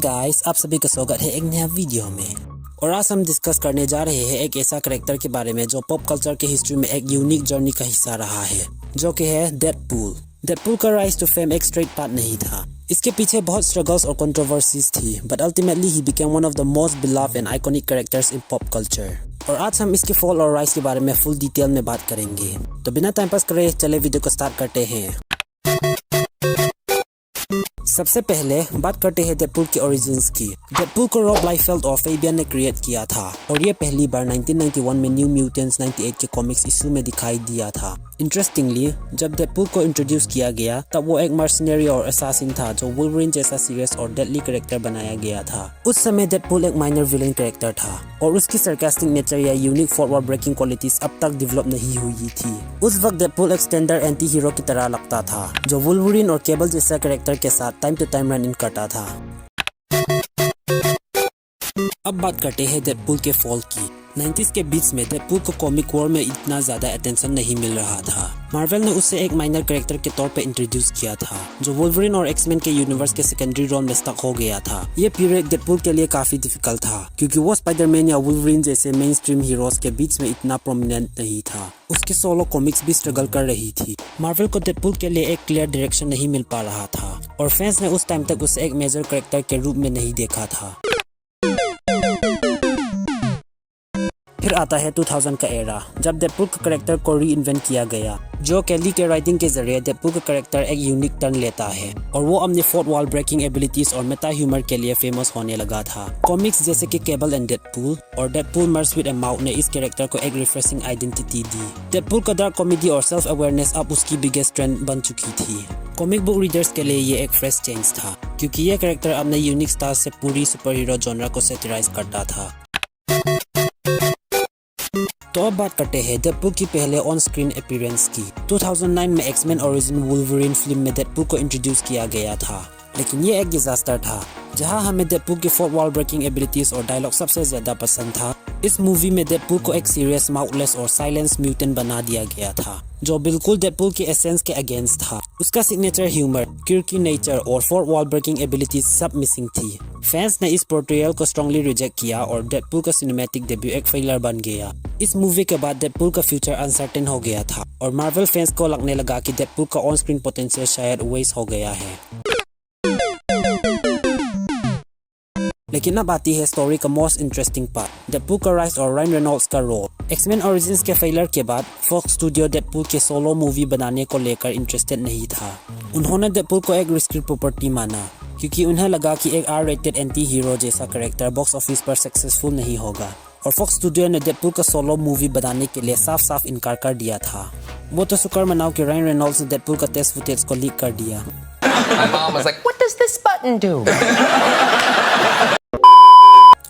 Guys, आप सभी का स्वागत है एक नया वीडियो में। और आज हम डिस्कस करने जा रहे हैं एक ऐसा करेक्टर के बारे में जो पॉप कल्चर के हिस्ट्री में एक यूनिक जर्नी का हिस्सा रहा है, जो कि है डेडपूल। डेडपूल का राइज टू फेम एक स्ट्रेट पाथ नहीं था। इसके पीछे बहुत स्ट्रगल्स और कंट्रोवर्सीज थी, but ultimately he became one of the most beloved and iconic characters in pop culture. और आज हम इसके फॉल और राइज के बारे में फुल डिटेल में बात करेंगे। तो बिना टाइम पास करे चले वीडियो को स्टार्ट करते हैं। सबसे पहले बात करते हैं डेडपूल के ओरिजिन्स की। डेडपूल को रॉब लाइफेल्ड और फेबियन ने क्रिएट किया था और ये पहली बार 1991 में न्यू म्यूटेंट्स 98 के कॉमिक्स इशू में दिखाई दिया था। इंटरेस्टिंगली, जब डेडपूल को इंट्रोड्यूस किया गया तब वो एक मर्सनरी और असैसिन था जो वुल्वरीन जैसा सीरियस और डेडली कैरेक्टर बनाया गया था। उस समय डेडपूल एक माइनर विलेन कैरेक्टर था और उसकी सरकास्टिक नेचर या unique fourth wall breaking qualities अब तक डेवलप नहीं हुई थी। उस वक्त डेडपूल एक स्टैंडर्ड एंटी हीरो की तरह लगता था जो वुल्वरीन और केबल जैसा कैरेक्टर के साथ time to time run in करता था। अब बात करते हैं डेडपूल के फॉल की। 90s के बीच में डेडपूल को कॉमिक वर्ल्ड में इतना ज्यादा अटेंशन नहीं मिल रहा था। मार्वल ने उसे एक माइनर कैरेक्टर के तौर पे इंट्रोड्यूस किया था जो वुल्वरीन और एक्समैन के यूनिवर्स के सेकेंडरी रोल में स्टक हो गया था। ये पीरियड डेडपूल के लिए काफी डिफिकल्ट था क्योंकि वो स्पाइडरमैन या वुल्वरीन जैसे मेन स्ट्रीम हीरोज के बीच में इतना प्रोमिनेंट नहीं था। उसके सोलो कॉमिक्स भी स्ट्रगल कर रही थी। मार्वल को डेडपूल के लिए एक क्लियर डायरेक्शन नहीं मिल पा रहा था और फैंस ने उस टाइम तक उसे एक मेजर कैरेक्टर के रूप में नहीं देखा था। फिर आता है 2000 का एरा, जब डेडपूल का कैरेक्टर को री इन्वेंट किया गया। जो केली के राइटिंग के जरिए डेडपूल का कैरेक्टर एक यूनिक टर्न लेता है और वो अपने फोर्थ वॉल ब्रेकिंग एबिलिटीज और मेटा ह्यूमर के लिए फेमस होने लगा था। कॉमिक्स जैसे कि केबल एंड डेडपूल और Deadpool MERS with a mouth ने इस कैरेक्टर को एक रिफ्रेशिंग आइडेंटिटी दी। डेडपूल का डार्क कॉमेडी और सेल्फ अवेयरनेस अब उसकी बिगेस्ट ट्रेंड बन चुकी थी। कॉमिक बुक रीडर्स के लिए ये एक फ्रेश चेंज था क्योंकि ये कैरेक्टर अपने यूनिक स्टाइल से पूरी सुपर हीरो जॉनरा को सैटिराइज करता था। तो अब बात करते हैं डेडपूल की पहले ऑन स्क्रीन अपीयरेंस की। 2009 में एक्समैन ओरिजिन वुल्वरीन फिल्म में डेडपूल को इंट्रोड्यूस किया गया था, लेकिन ये एक डिजास्टर था। जहां हमें डेडपूल की फोर्थ वॉल ब्रेकिंग एबिलिटीज और डायलॉग सबसे ज्यादा पसंद था, इस मूवी में डेडपूल को एक सीरियस, माउथलेस और साइलेंस म्यूटेंट बना दिया गया था जो बिल्कुल डेडपूल के एसेंस के अगेंस्ट था। उसका सिग्नेचर ह्यूमर, क्विर्की नेचर और फोर्थ वॉल ब्रेकिंग एबिलिटीज सब मिसिंग थी। फैंस ने इस पोर्ट्रेयल को स्ट्रांगली रिजेक्ट किया और डेडपूल का सिनेमैटिक डेब्यू एक फेलियर बन गया। इस मूवी के बाद डेडपूल का फ्यूचर अनसर्टेन हो गया था और मार्वल फैंस को लगने लगा कि डेडपूल का ऑन स्क्रीन पोटेंशियल शायद वेस्ट हो गया है। लेकिन अब आती है स्टोरी का मोस्ट इंटरेस्टिंग पार्ट, डेडपूल का राइज और रायन रेनॉल्ड्स का रोल। एक्समैन ओरिजिन्स के फेलियर के बाद फॉक्स स्टूडियो डेडपूल के सोलो मूवी बनाने को लेकर इंटरेस्टेड नहीं था। उन्होंने डेडपूल को एक रिस्की प्रॉपर्टी माना क्योंकि उन्हें लगा कि एक R-rated एंटी हीरो जैसा कैरेक्टर बॉक्स ऑफिस पर सक्सेसफुल नहीं होगा और फॉक्स स्टूडियो ने डेडपूल का सोलो मूवी बनाने के लिए साफ साफ इनकार कर दिया था। वो तो शुक्र मनाओ कि रायन रेनॉल्ड्स ने डेडपूल का टेस्ट फुटेज को लीक कर दिया। My mom was like, "What does this button do?"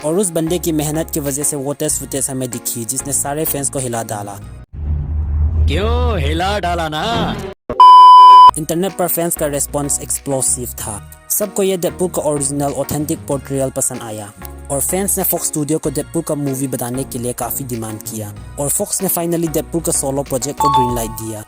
और उस बंदे की मेहनत की वजह से वो टेस्ट फुटेज हमें दिखी जिसने सारे फैंस को हिला डाला। क्यों हिला डाला ना? इंटरनेट पर फैंस का रेस्पॉन्स एक्सप्लोसिव था। सबको ये डेडपूल का ओरिजिनल ऑथेंटिक पोर्ट्रेयल पसंद आया और फैंस ने फॉक्स स्टूडियो को डेडपूल का मूवी बनाने के लिए काफी डिमांड किया और फॉक्स ने फाइनली डेडपूल का सोलो प्रोजेक्ट को ग्रीन लाइट दिया।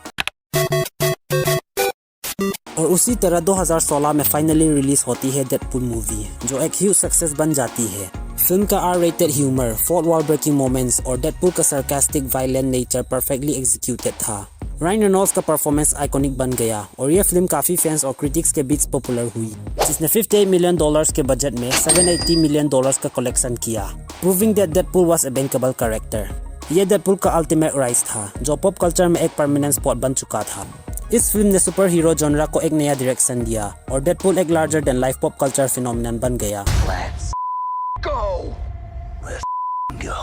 और उसी तरह 2016 में फाइनली रिलीज होती है डेडपूल मूवी जो एक ह्यूज सक्सेस बन जाती है। फिल्म का R-rated humour, fourth wall breaking moments और डेडपूल का sarcastic violent nature perfectly executed था। रायन रेनॉल्ड्स का परफॉर्मेंस आइकॉनिक बन गया और यह फिल्म काफी फैंस और क्रिटिक्स के बीच पॉपुलर हुई, जिसने $58 मिलियन के बजट में $780 मिलियन का कलेक्शन किया, proving that Deadpool was a bankable character. यह डेडपूल का अल्टीमेट राइज था जो पॉप कल्चर में एक परमानेंट स्पॉट बन चुका था। इस फिल्म ने सुपर हीरो जॉनरा को एक नया डायरेक्शन दिया और डेडपूल एक larger than life pop culture phenomenon बन गया। Let's go. Let's go.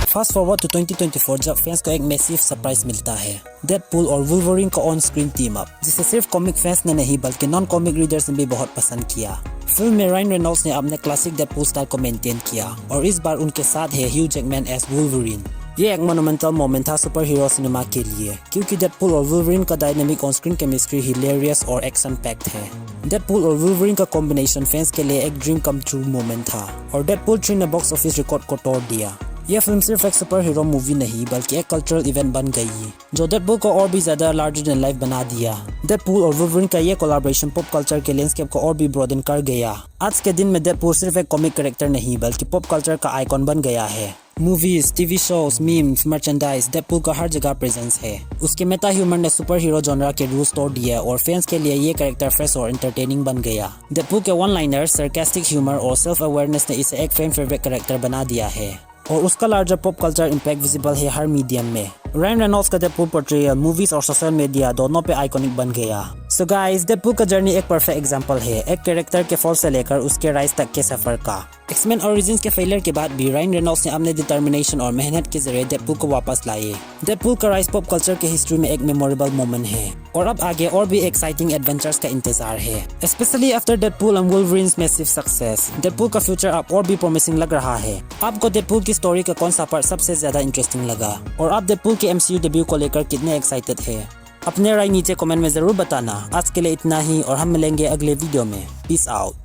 Fast forward to 2024 जब फैंस को एक मैसिव सरप्राइज मिलता है, डेडपूल और वुल्वरीन का ऑन स्क्रीन टीम अप, जिसे सिर्फ कॉमिक फैंस ने नहीं बल्कि नॉन कॉमिक रीडर्स ने भी बहुत पसंद किया। फिल्म में रायन रेनॉल्ड्स ने अपने क्लासिक डेडपूल स्टाइल को मेंटेन किया और इस बार उनके साथ है ह्यू जैकमैन एज वुल्वरीन। ये एक मोनुमेंटल मोमेंट था सुपर हीरो सिनेमा के लिए क्योंकि डेडपूल और वुल्वरीन का dynamic on screen chemistry hilarious और एक्शन पैक्ड है। डेडपूल और वुल्वरीन का कॉम्बिनेशन फैंस के लिए एक ड्रीम कम ट्रू मोमेंट था और डेडपूल 3 ने बॉक्स ऑफिस रिकॉर्ड को तोड़ दिया। यह फिल्म सिर्फ एक सुपर हीरो मूवी नहीं बल्कि एक कल्चरल इवेंट बन गई जो डेडपूल को और भी ज्यादा लार्जर देन लाइफ बना दिया। डेडपूल और वुल्वरीन का यह कोलैबोरेशन पॉप कल्चर के लैंडस्केप को और भी ब्रॉडन कर गया। आज के दिन में डेडपूल सिर्फ एक कॉमिक कैरेक्टर नहीं बल्कि पॉप कल्चर का आइकॉन बन गया है। Movies, TV shows, memes, merchandise, Deadpool का हर जगह प्रेजेंस है। उसके मेटा ह्यूमर ने सुपर हीरो जॉनरा के रूल्स तोड़ दिए और फैंस के लिए ये कैरेक्टर फ्रेश और एंटरटेनिंग बन गया। डेडपूल के वन लाइनर, सरकास्टिक ह्यूमर और सेल्फ अवेयरनेस ने इसे एक फैन फेवरेट कैरेक्टर बना दिया है और उसका larger pop culture impact visible है हर मीडियम में। रायन रेनॉल्ड्स का डेडपूल पोर्ट्रेयल मूवीज और सोशल मीडिया दोनों पे आइकॉनिक बन गया। सो गाइस, डेडपूल का जर्नी एक परफेक्ट एग्जांपल है, एक कैरेक्टर के फॉल से लेकर उसके राइज तक के सफर का। एक्समैन ओरिजिन्स के फेलियर के बाद भी रायन रेनॉल्ड्स ने अपने डिटर्मिनेशन और मेहनत के जरिए डेडपूल को वापस लाए। डेडपूल का राइज पॉप कल्चर के हिस्ट्री में एक मेमोरेबल मोमेंट है और अब आगे और भी एक्साइटिंग एडवेंचर्स का इंतजार है, specially after Deadpool and Wolverine's massive success. Deadpool का फ्यूचर अब और भी प्रॉमिसिंग लग रहा है। आपको डेडपूल की स्टोरी का कौन सा पार्ट सबसे ज्यादा इंटरेस्टिंग लगा और आप डेडपूल के MCU डेब्यू को लेकर कितने एक्साइटेड है? अपने राय नीचे कमेंट में जरूर बताना। आज के लिए इतना ही और हम मिलेंगे अगले वीडियो में। Peace out.